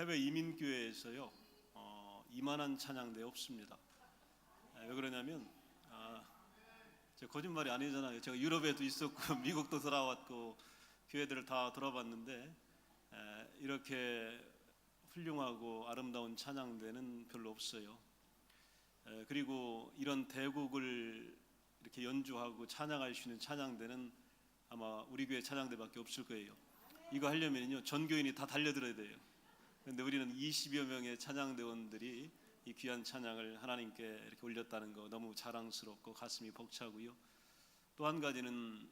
해외 이민교회에서요 이만한 찬양대 없습니다. 왜 그러냐면 제 거짓말이 아니잖아요. 제가 유럽에도 있었고 미국도 돌아왔고 교회들을 다 돌아봤는데 이렇게 훌륭하고 아름다운 찬양대는 별로 없어요. 그리고 이런 대곡을 이렇게 연주하고 찬양할 수 있는 찬양대는 아마 우리 교회 찬양대밖에 없을 거예요. 이거 하려면요 전교인이 다 달려들어야 돼요. 그런데 우리는 20여 명의 찬양대원들이 이 귀한 찬양을 하나님께 이렇게 올렸다는 거 너무 자랑스럽고 가슴이 벅차고요. 또 한 가지는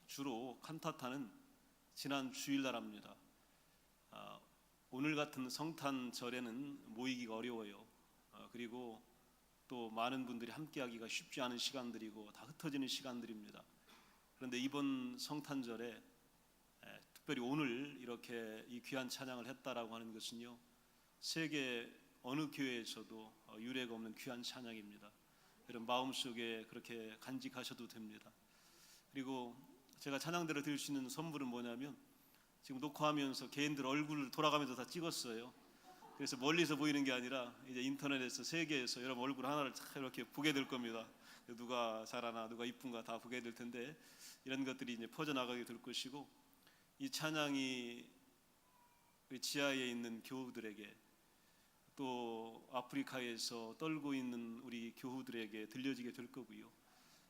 주로 칸타타는 지난 주일날 합니다. 오늘 같은 성탄절에는 모이기가 어려워요. 그리고 또 많은 분들이 함께하기가 쉽지 않은 시간들이고 다 흩어지는 시간들입니다. 그런데 이번 성탄절에 특별히 오늘 이렇게 이 귀한 찬양을 했다라고 하는 것은요 세계 어느 교회에서도 유례가 없는 귀한 찬양입니다. 여러분 마음속에 그렇게 간직하셔도 됩니다. 그리고 제가 찬양대로 드릴 수 있는 선물은 뭐냐면 지금 녹화하면서 개인들 얼굴을 돌아가면서 다 찍었어요. 그래서 멀리서 보이는 게 아니라 이제 인터넷에서 세계에서 여러분 얼굴 하나를 다 이렇게 보게 될 겁니다. 누가 잘하나 누가 이쁜가 다 보게 될 텐데 이런 것들이 이제 퍼져나가게 될 것이고 이 찬양이 우리 지하에 있는 교우들에게 또 아프리카에서 떨고 있는 우리 교우들에게 들려지게 될 거고요.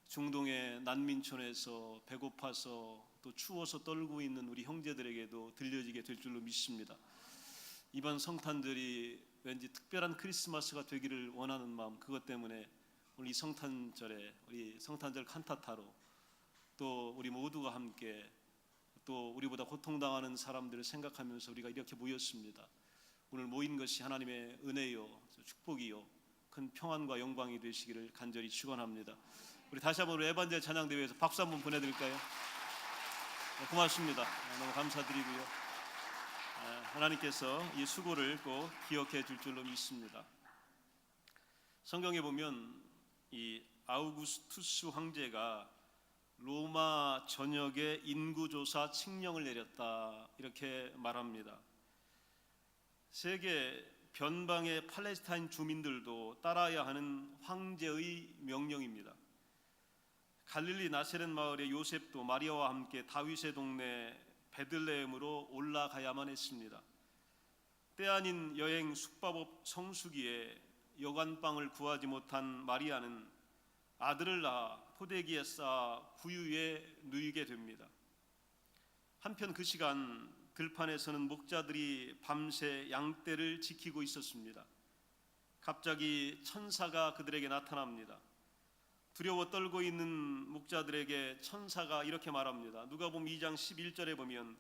중동의 난민촌에서 배고파서 또 추워서 떨고 있는 우리 형제들에게도 들려지게 될 줄로 믿습니다. 이번 성탄절이 왠지 특별한 크리스마스가 되기를 원하는 마음, 그것 때문에 오늘 이 성탄절에 우리 성탄절 칸타타로 또 우리 모두가 함께 또 우리보다 고통당하는 사람들을 생각하면서 우리가 이렇게 모였습니다. 오늘 모인 것이 하나님의 은혜요 축복이요 큰 평안과 영광이 되시기를 간절히 축원합니다. 우리 다시 한번 에반젤 찬양대회에서 박수 한번 보내드릴까요? 고맙습니다. 너무 감사드리고요. 하나님께서 이 수고를 꼭 기억해 줄 줄로 믿습니다. 성경에 보면 이 아우구스투스 황제가 로마 전역에 인구조사 칙령을 내렸다 이렇게 말합니다. 세계 변방의 팔레스타인 주민들도 따라야 하는 황제의 명령입니다. 갈릴리 나세렛 마을의 요셉도 마리아와 함께 다윗의 동네 베들레헴으로 올라가야만 했습니다. 때 아닌 여행 숙박업 성수기에 여관방을 구하지 못한 마리아는 아들을 낳아 포대기에 쌓아 구유에 누이게 됩니다. 한편 그 시간 들판에서는 목자들이 밤새 양떼를 지키고 있었습니다. 갑자기 천사가 그들에게 나타납니다. 두려워 떨고 있는 목자들에게 천사가 이렇게 말합니다. 누가복음 2장 11절에 보면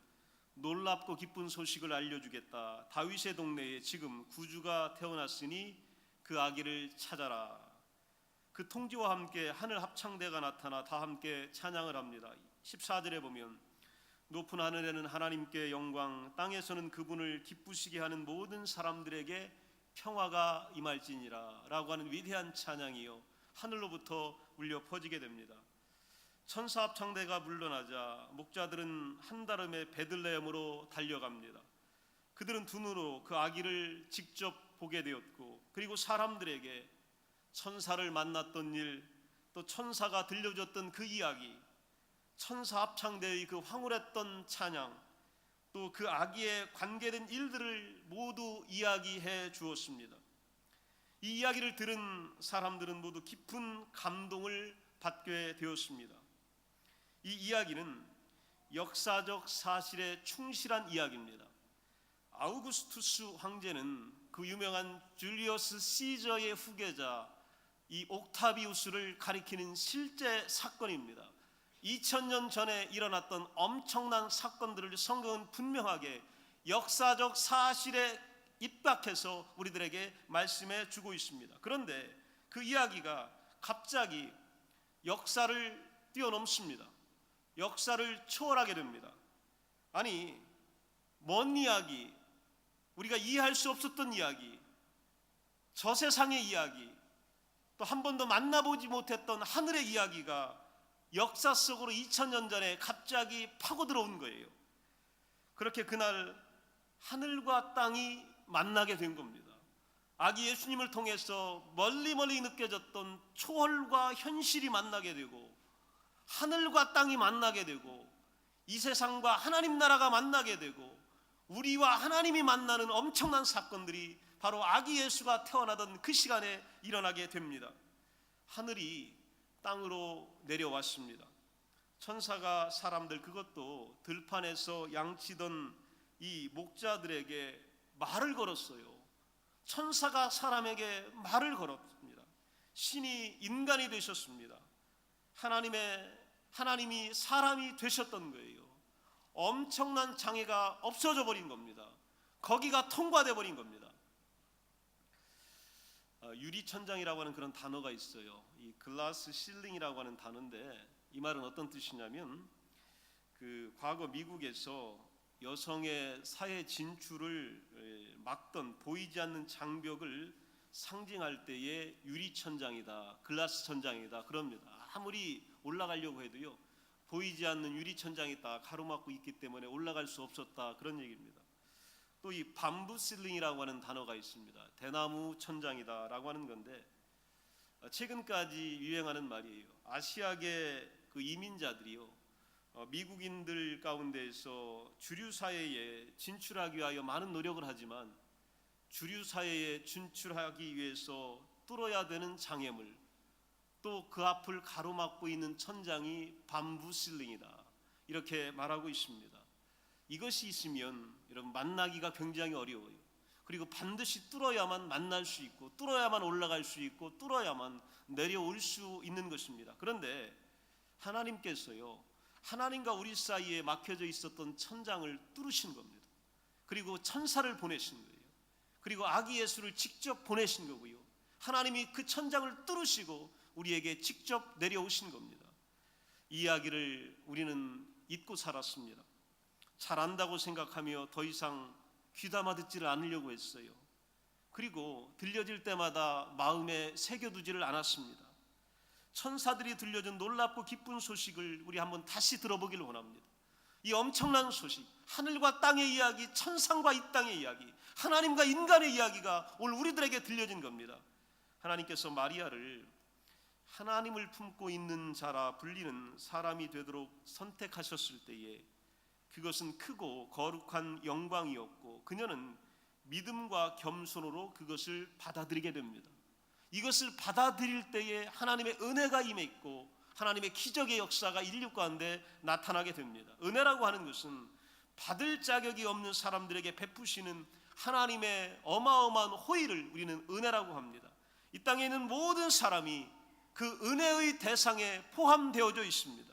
놀랍고 기쁜 소식을 알려주겠다. 다윗의 동네에 지금 구주가 태어났으니 그 아기를 찾아라. 그 통지와 함께 하늘 합창대가 나타나 다 함께 찬양을 합니다. 14절에 보면 높은 하늘에는 하나님께 영광, 땅에서는 그분을 기쁘시게 하는 모든 사람들에게 평화가 임할지니라 라고 하는 위대한 찬양이요 하늘로부터 울려 퍼지게 됩니다. 천사 합창대가 물러나자 목자들은 한달음에 베들레헴으로 달려갑니다. 그들은 두 눈으로 그 아기를 직접 보게 되었고 그리고 사람들에게 천사를 만났던 일, 또 천사가 들려줬던 그 이야기, 천사 합창대의 그 황홀했던 찬양, 또 그 아기에 관계된 일들을 모두 이야기해 주었습니다. 이 이야기를 들은 사람들은 모두 깊은 감동을 받게 되었습니다. 이 이야기는 역사적 사실에 충실한 이야기입니다. 아우구스투스 황제는 그 유명한 줄리어스 시저의 후계자 이 옥타비우스를 가리키는 실제 사건입니다. 2000년 전에 일어났던 엄청난 사건들을 성경은 분명하게 역사적 사실에 입각해서 우리들에게 말씀해 주고 있습니다. 그런데 그 이야기가 갑자기 역사를 뛰어넘습니다. 역사를 초월하게 됩니다. 아니, 먼 이야기, 우리가 이해할 수 없었던 이야기, 저 세상의 이야기, 또 한 번도 만나보지 못했던 하늘의 이야기가 역사 속으로 2000년 전에 갑자기 파고 들어온 거예요. 그렇게 그날 하늘과 땅이 만나게 된 겁니다. 아기 예수님을 통해서 멀리 느껴졌던 초월과 현실이 만나게 되고, 하늘과 땅이 만나게 되고, 이 세상과 하나님 나라가 만나게 되고, 우리와 하나님이 만나는 엄청난 사건들이 바로 아기 예수가 태어나던 그 시간에 일어나게 됩니다. 하늘이 땅으로 내려왔습니다. 천사가 사람들, 그것도 들판에서 양치던 이 목자들에게 말을 걸었어요. 천사가 사람에게 말을 걸었습니다. 신이 인간이 되셨습니다. 하나님이 사람이 되셨던 거예요. 엄청난 장애가 없어져 버린 겁니다. 거기가 통과돼 버린 겁니다. 유리천장이라고 하는 그런 단어가 있어요. 이 글라스 실링이라고 하는 단어인데, 이 말은 어떤 뜻이냐면, 과거 미국에서 여성의 사회 진출을 막던 보이지 않는 장벽을 상징할 때의 유리천장이다, 글라스 천장이다 그럽니다. 아무리 올라가려고 해도요, 보이지 않는 유리천장이 딱 가로막고 있기 때문에 올라갈 수 없었다, 그런 얘기입니다. 또 이 밤부 실링이라고 하는 단어가 있습니다. 대나무 천장이다 라고 하는 건데, 최근까지 유행하는 말이에요. 아시아계 이민자들이요, 미국인들 가운데에서 주류 사회에 진출하기 위하여 많은 노력을 하지만, 주류 사회에 진출하기 위해서 뚫어야 되는 장애물, 또 그 앞을 가로막고 있는 천장이 밤부 실링이다, 이렇게 말하고 있습니다. 이것이 있으면 여러분 만나기가 굉장히 어려워요. 그리고 반드시 뚫어야만 만날 수 있고, 뚫어야만 올라갈 수 있고, 뚫어야만 내려올 수 있는 것입니다. 그런데 하나님께서요, 하나님과 우리 사이에 막혀져 있었던 천장을 뚫으신 겁니다. 그리고 천사를 보내신 거예요. 그리고 아기 예수를 직접 보내신 거고요. 하나님이 그 천장을 뚫으시고 우리에게 직접 내려오신 겁니다. 이 이야기를 우리는 잊고 살았습니다. 잘 안다고 생각하며 더 이상 귀담아 듣지를 않으려고 했어요. 그리고 들려질 때마다 마음에 새겨두지를 않았습니다. 천사들이 들려준 놀랍고 기쁜 소식을 우리 한번 다시 들어보기를 원합니다. 이 엄청난 소식, 하늘과 땅의 이야기, 천상과 이 땅의 이야기, 하나님과 인간의 이야기가 오늘 우리들에게 들려진 겁니다. 하나님께서 마리아를 하나님을 품고 있는 자라 불리는 사람이 되도록 선택하셨을 때에 그것은 크고 거룩한 영광이었고, 그녀는 믿음과 겸손으로 그것을 받아들이게 됩니다. 이것을 받아들일 때에 하나님의 은혜가 임했고, 하나님의 기적의 역사가 인류 가운데 나타나게 됩니다. 은혜라고 하는 것은 받을 자격이 없는 사람들에게 베푸시는 하나님의 어마어마한 호의를 우리는 은혜라고 합니다. 이 땅에 있는 모든 사람이 그 은혜의 대상에 포함되어져 있습니다.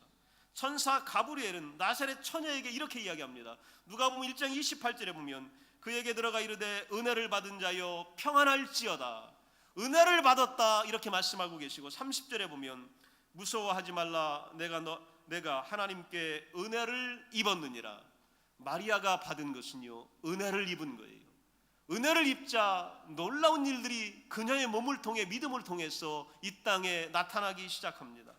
천사 가브리엘은 나사렛 처녀에게 이렇게 이야기합니다. 누가복음 1장 28절에 보면, 그에게 들어가 이르되 은혜를 받은 자여 평안할지어다, 은혜를 받았다, 이렇게 말씀하고 계시고, 30절에 보면 무서워하지 말라, 내가 하나님께 은혜를 입었느니라. 마리아가 받은 것은요, 은혜를 입은 거예요. 은혜를 입자 놀라운 일들이 그녀의 몸을 통해, 믿음을 통해서 이 땅에 나타나기 시작합니다.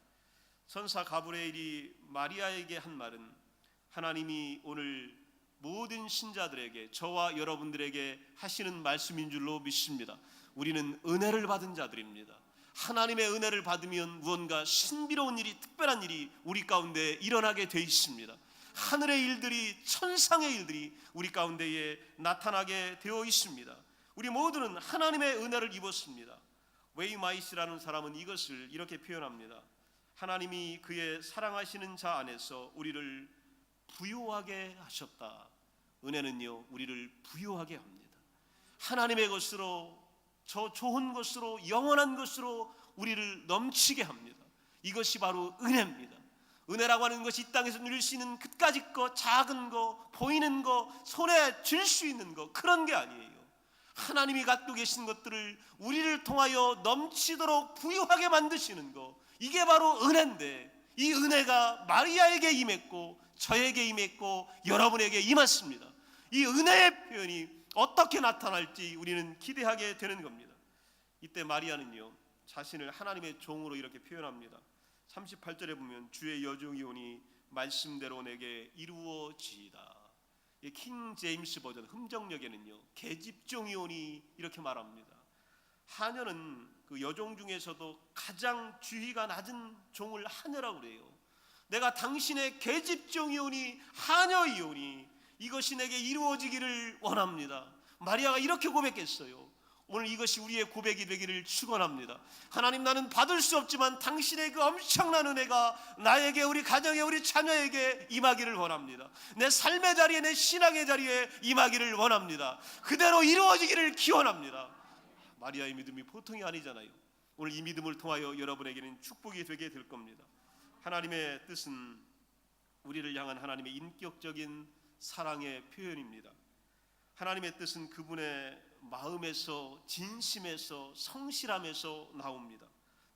천사 가브리엘이 마리아에게 한 말은 하나님이 오늘 모든 신자들에게, 저와 여러분들에게 하시는 말씀인 줄로 믿습니다. 우리는 은혜를 받은 자들입니다. 하나님의 은혜를 받으면 무언가 신비로운 일이, 특별한 일이 우리 가운데 일어나게 되어 있습니다. 하늘의 일들이, 천상의 일들이 우리 가운데에 나타나게 되어 있습니다. 우리 모두는 하나님의 은혜를 입었습니다. 웨이마이스라는 사람은 이것을 이렇게 표현합니다. 하나님이 그의 사랑하시는 자 안에서 우리를 부요하게 하셨다. 은혜는요, 우리를 부요하게 합니다. 하나님의 것으로, 저 좋은 것으로, 영원한 것으로 우리를 넘치게 합니다. 이것이 바로 은혜입니다. 은혜라고 하는 것이 이 땅에서 누릴 수 있는 그까짓 거, 작은 거, 보이는 거, 손에 쥘 수 있는 거, 그런 게 아니에요. 하나님이 갖고 계신 것들을 우리를 통하여 넘치도록 부유하게 만드시는 거, 이게 바로 은혜인데, 이 은혜가 마리아에게 임했고, 저에게 임했고, 여러분에게 임했습니다. 이 은혜의 표현이 어떻게 나타날지 우리는 기대하게 되는 겁니다. 이때 마리아는요, 자신을 하나님의 종으로 이렇게 표현합니다. 38절에 보면 주의 여종이 오니 말씀대로 내게 이루어지이다. 킹 제임스 버전 흠정역에는요, 계집종이 오니 이렇게 말합니다. 하녀는 그 여종 중에서도 가장 지위가 낮은 종을 하녀라고 그래요. 내가 당신의 계집종이 오니 하녀이 오니 이것이 내게 이루어지기를 원합니다. 마리아가 이렇게 고백했어요. 오늘 이것이 우리의 고백이 되기를 축원합니다. 하나님, 나는 받을 수 없지만 당신의 그 엄청난 은혜가 나에게, 우리 가정에, 우리 자녀에게 임하기를 원합니다. 내 삶의 자리에, 내 신앙의 자리에 임하기를 원합니다. 그대로 이루어지기를 기원합니다. 마리아의 믿음이 보통이 아니잖아요. 오늘 이 믿음을 통하여 여러분에게는 축복이 되게 될 겁니다. 하나님의 뜻은 우리를 향한 하나님의 인격적인 사랑의 표현입니다. 하나님의 뜻은 그분의 마음에서, 진심에서, 성실함에서 나옵니다.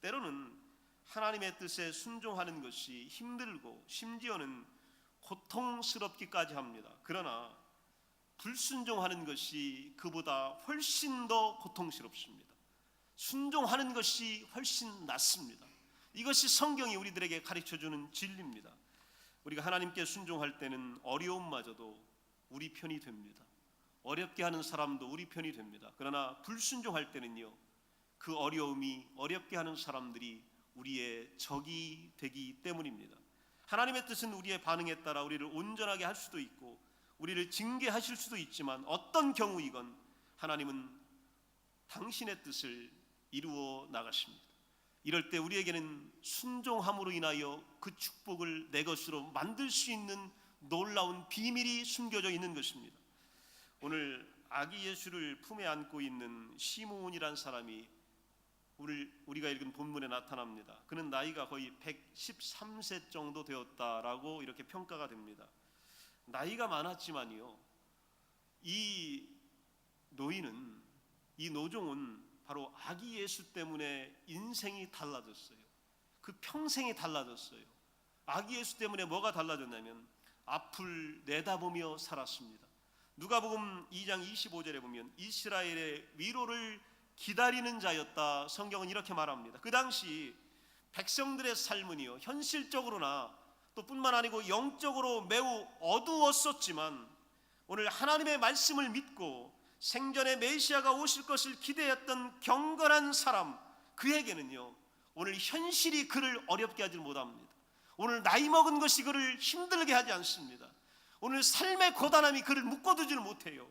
때로는 하나님의 뜻에 순종하는 것이 힘들고 심지어는 고통스럽기까지 합니다. 그러나 불순종하는 것이 그보다 훨씬 더 고통스럽습니다. 순종하는 것이 훨씬 낫습니다. 이것이 성경이 우리들에게 가르쳐주는 진리입니다. 우리가 하나님께 순종할 때는 어려움마저도 우리 편이 됩니다. 어렵게 하는 사람도 우리 편이 됩니다. 그러나 불순종할 때는요, 그 어려움이, 어렵게 하는 사람들이 우리의 적이 되기 때문입니다. 하나님의 뜻은 우리의 반응에 따라 우리를 온전하게 할 수도 있고 우리를 징계하실 수도 있지만, 어떤 경우이건 하나님은 당신의 뜻을 이루어 나가십니다. 이럴 때 우리에게는 순종함으로 인하여 그 축복을 내 것으로 만들 수 있는 놀라운 비밀이 숨겨져 있는 것입니다. 오늘 아기 예수를 품에 안고 있는 시므온이란 사람이 우리가 읽은 본문에 나타납니다. 그는 나이가 거의 113세 정도 되었다라고 이렇게 평가가 됩니다. 나이가 많았지만요, 이 노인은, 이 노종은 바로 아기 예수 때문에 인생이 달라졌어요. 그 평생이 달라졌어요. 아기 예수 때문에 뭐가 달라졌냐면 앞을 내다보며 살았습니다. 누가복음 2장 25절에 보면 이스라엘의 위로를 기다리는 자였다, 성경은 이렇게 말합니다. 그 당시 백성들의 삶은요, 현실적으로나 또 뿐만 아니고 영적으로 매우 어두웠었지만, 오늘 하나님의 말씀을 믿고 생전에 메시아가 오실 것을 기대했던 경건한 사람, 그에게는요, 오늘 현실이 그를 어렵게 하지 못합니다. 오늘 나이 먹은 것이 그를 힘들게 하지 않습니다. 오늘 삶의 고단함이 그를 묶어두지를 못해요.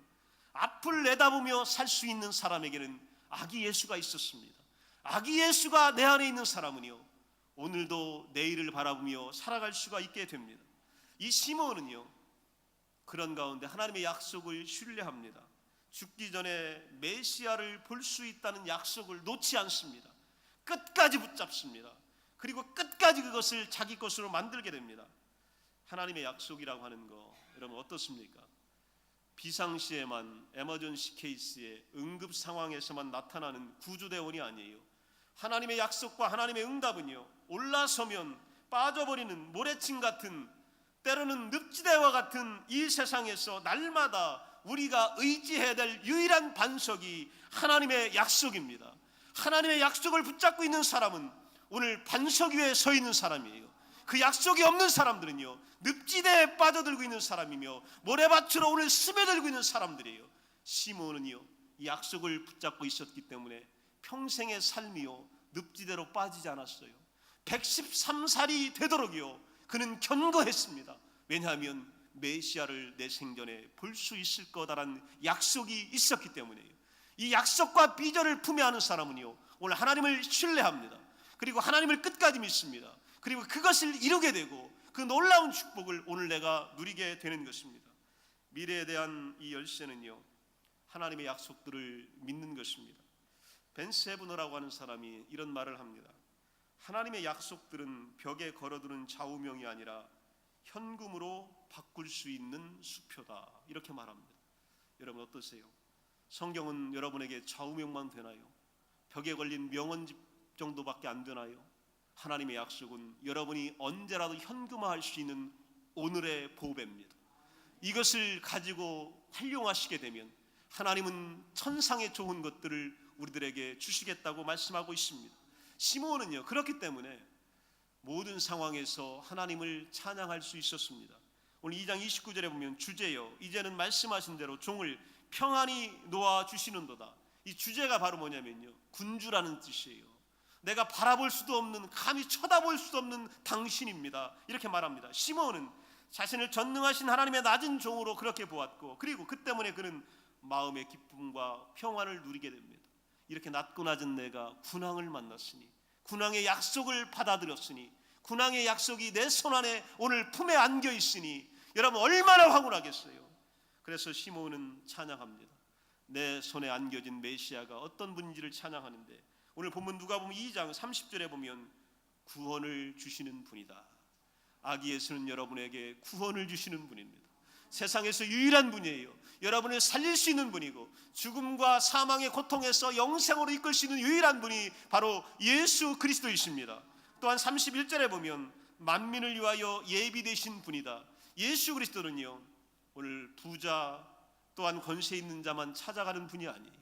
앞을 내다보며 살 수 있는 사람에게는 아기 예수가 있었습니다. 아기 예수가 내 안에 있는 사람은요, 오늘도 내일을 바라보며 살아갈 수가 있게 됩니다. 이 시므온은요, 그런 가운데 하나님의 약속을 신뢰합니다. 죽기 전에 메시아를 볼 수 있다는 약속을 놓지 않습니다. 끝까지 붙잡습니다. 그리고 끝까지 그것을 자기 것으로 만들게 됩니다. 하나님의 약속이라고 하는 거, 여러분 어떻습니까? 비상시에만, 에머전시 케이스에, 응급 상황에서만 나타나는 구조대원이 아니에요. 하나님의 약속과 하나님의 응답은요, 올라서면 빠져버리는 모래침 같은, 때로는 늪지대와 같은 이 세상에서 날마다 우리가 의지해야 될 유일한 반석이 하나님의 약속입니다. 하나님의 약속을 붙잡고 있는 사람은 오늘 반석 위에 서 있는 사람이에요. 그 약속이 없는 사람들은요, 늪지대에 빠져들고 있는 사람이며 모래밭으로 오늘 스며들고 있는 사람들이에요. 시므온은요, 이 약속을 붙잡고 있었기 때문에 평생의 삶이요, 늪지대로 빠지지 않았어요. 113살이 되도록요, 그는 견고했습니다. 왜냐하면 메시아를 내 생전에 볼 수 있을 거다라는 약속이 있었기 때문이에요. 이 약속과 비전을 품에 안은 사람은요, 오늘 하나님을 신뢰합니다. 그리고 하나님을 끝까지 믿습니다. 그리고 그것을 이루게 되고 그 놀라운 축복을 오늘 내가 누리게 되는 것입니다. 미래에 대한 이 열쇠는요, 하나님의 약속들을 믿는 것입니다. 벤 세브너라고 하는 사람이 이런 말을 합니다. 하나님의 약속들은 벽에 걸어두는 좌우명이 아니라 현금으로 바꿀 수 있는 수표다, 이렇게 말합니다. 여러분 어떠세요? 성경은 여러분에게 좌우명만 되나요? 벽에 걸린 명언집 정도밖에 안 되나요? 하나님의 약속은 여러분이 언제라도 현금화할 수 있는 오늘의 보배입니다. 이것을 가지고 활용하시게 되면 하나님은 천상의 좋은 것들을 우리들에게 주시겠다고 말씀하고 있습니다. 시므온은요, 그렇기 때문에 모든 상황에서 하나님을 찬양할 수 있었습니다. 오늘 2장 29절에 보면 주제여 이제는 말씀하신 대로 종을 평안히 놓아 주시는도다. 이 주제가 바로 뭐냐면요, 군주라는 뜻이에요. 내가 바라볼 수도 없는, 감히 쳐다볼 수도 없는 당신입니다, 이렇게 말합니다. 시므온은 자신을 전능하신 하나님의 낮은 종으로 그렇게 보았고, 그리고 그 때문에 그는 마음의 기쁨과 평안을 누리게 됩니다. 이렇게 낮고 낮은 내가 군왕을 만났으니, 군왕의 약속을 받아들였으니, 군왕의 약속이 내 손 안에 오늘 품에 안겨 있으니 여러분 얼마나 황홀하겠어요. 그래서 시므온은 찬양합니다. 내 손에 안겨진 메시아가 어떤 분인지를 찬양하는데, 오늘 본문 누가복음 2장 30절에 보면 구원을 주시는 분이다. 아기 예수는 여러분에게 구원을 주시는 분입니다. 세상에서 유일한 분이에요. 여러분을 살릴 수 있는 분이고, 죽음과 사망의 고통에서 영생으로 이끌 수 있는 유일한 분이 바로 예수 그리스도이십니다. 또한 31절에 보면 만민을 위하여 예비되신 분이다. 예수 그리스도는요, 오늘 부자 또한 권세 있는 자만 찾아가는 분이 아니에요.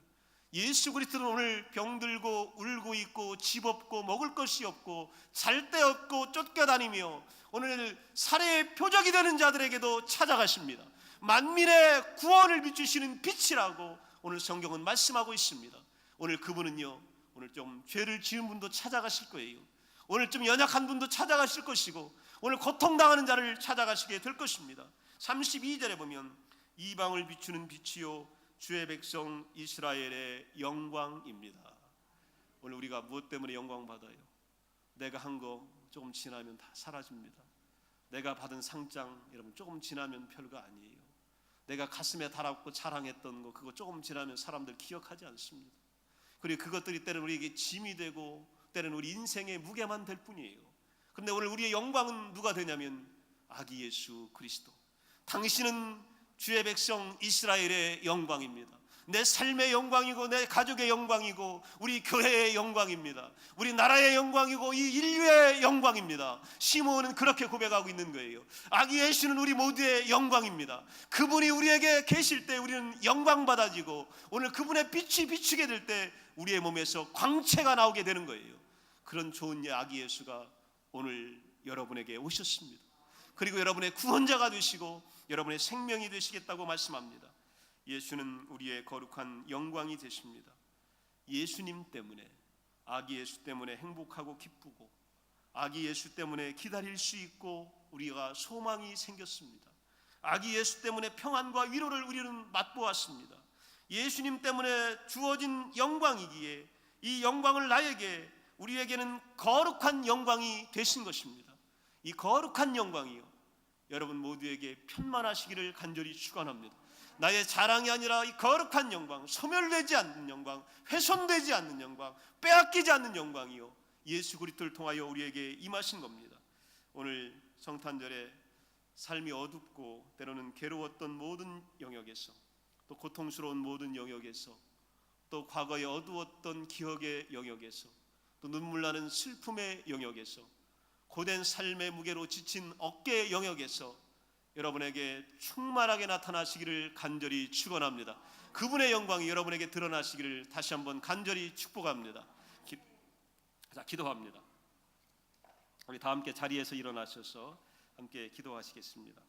예수 그리스도는 오늘 병들고 울고 있고 집 없고 먹을 것이 없고 잘 데 없고 쫓겨다니며 오늘 살해의 표적이 되는 자들에게도 찾아가십니다. 만민의 구원을 비추시는 빛이라고 오늘 성경은 말씀하고 있습니다. 오늘 그분은요, 오늘 좀 죄를 지은 분도 찾아가실 거예요. 오늘 좀 연약한 분도 찾아가실 것이고, 오늘 고통당하는 자를 찾아가시게 될 것입니다. 32절에 보면 이방을 비추는 빛이요 주의 백성 이스라엘의 영광입니다. 오늘 우리가 무엇 때문에 영광 받아요? 내가 한 거 조금 지나면 다 사라집니다. 내가 받은 상장 여러분 조금 지나면 별거 아니에요. 내가 가슴에 달았고 자랑했던 거 그거 조금 지나면 사람들 기억하지 않습니다. 그리고 그것들이 때로는 우리에게 짐이 되고 때로는 우리 인생의 무게만 될 뿐이에요. 그런데 오늘 우리의 영광은 누가 되냐면 아기 예수 그리스도. 당신은 주의 백성 이스라엘의 영광입니다. 내 삶의 영광이고 내 가족의 영광이고 우리 교회의 영광입니다. 우리 나라의 영광이고 이 인류의 영광입니다. 시므온은 그렇게 고백하고 있는 거예요. 아기 예수는 우리 모두의 영광입니다. 그분이 우리에게 계실 때 우리는 영광 받아지고, 오늘 그분의 빛이 비추게 될 때 우리의 몸에서 광채가 나오게 되는 거예요. 그런 좋은 아기 예수가 오늘 여러분에게 오셨습니다. 그리고 여러분의 구원자가 되시고 여러분의 생명이 되시겠다고 말씀합니다. 예수는 우리의 거룩한 영광이 되십니다. 예수님 때문에, 아기 예수 때문에 행복하고 기쁘고, 아기 예수 때문에 기다릴 수 있고 우리가 소망이 생겼습니다. 아기 예수 때문에 평안과 위로를 우리는 맛보았습니다. 예수님 때문에 주어진 영광이기에 이 영광을 나에게, 우리에게는 거룩한 영광이 되신 것입니다. 이 거룩한 영광이요, 여러분 모두에게 편만하시기를 간절히 축원합니다. 나의 자랑이 아니라 이 거룩한 영광, 소멸되지 않는 영광, 훼손되지 않는 영광, 빼앗기지 않는 영광이요, 예수 그리스도를 통하여 우리에게 임하신 겁니다. 오늘 성탄절에 삶이 어둡고 때로는 괴로웠던 모든 영역에서, 또 고통스러운 모든 영역에서, 또 과거에 어두웠던 기억의 영역에서, 또 눈물 나는 슬픔의 영역에서, 고된 삶의 무게로 지친 어깨의 영역에서 여러분에게 충만하게 나타나시기를 간절히 축원합니다. 그분의 영광이 여러분에게 드러나시기를 다시 한번 간절히 축복합니다. 기도합니다. 우리 다 함께 자리에서 일어나셔서 함께 기도하시겠습니다.